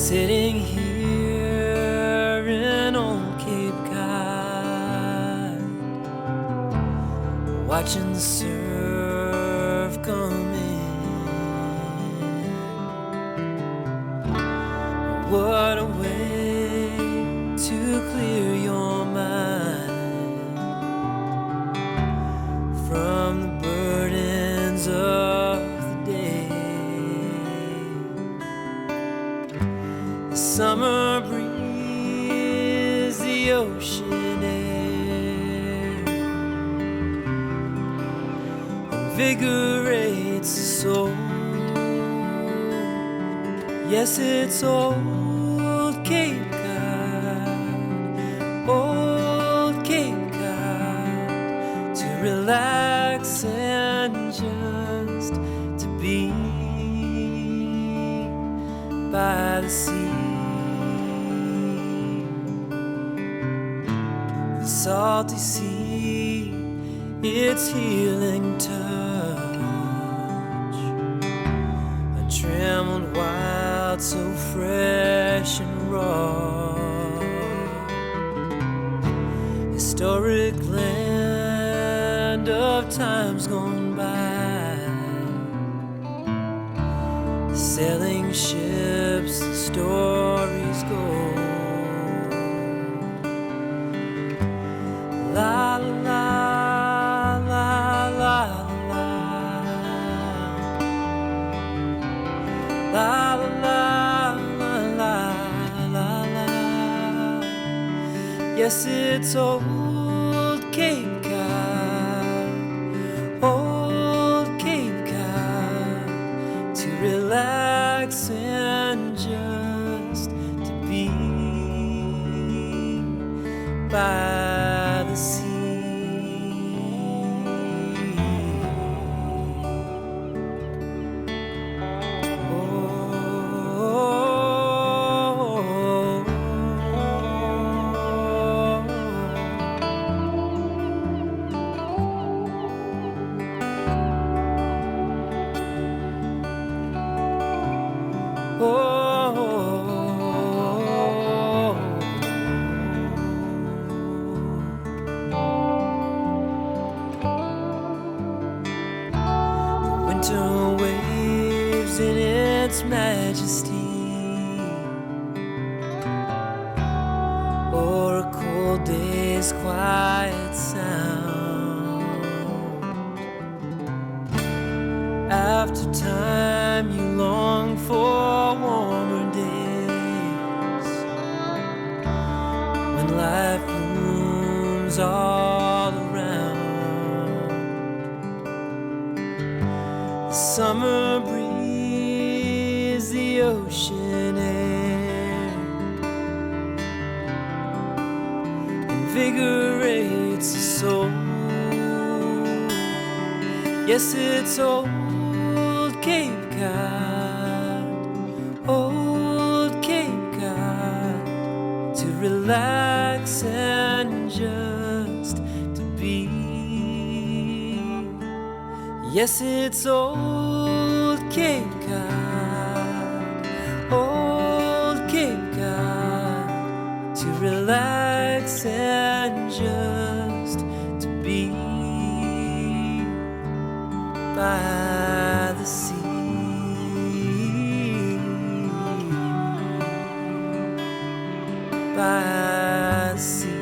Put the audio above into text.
Sitting here in old Cape Cod, watching the surf come in. What a way to clear your mind from the burdens of the day. The summer breeze, the ocean air invigorates the soul. Yes, it's old Cape Cod, old Cape Cod, to relax and just to be by the sea. The salty sea, its healing touch, untrammeled wild, so fresh and raw. Historic land of times gone by, the sailing ships, the stories go. La la la la la la la la la la la. Yes, it's old Cape Cod, old Cape Cod, to relax and just to be by the sea. Winter waves in its majesty, or a cold day's quiet sound. After time you long for warmer days, when life looms all around. The summer breeze, the ocean air invigorates the soul. Yes, it's old Cape Cod, old Cape Cod, to relax and just to be. Yes, it's old Cape Cod, old Cape Cod, to relax and just to be by the sea, by the sea.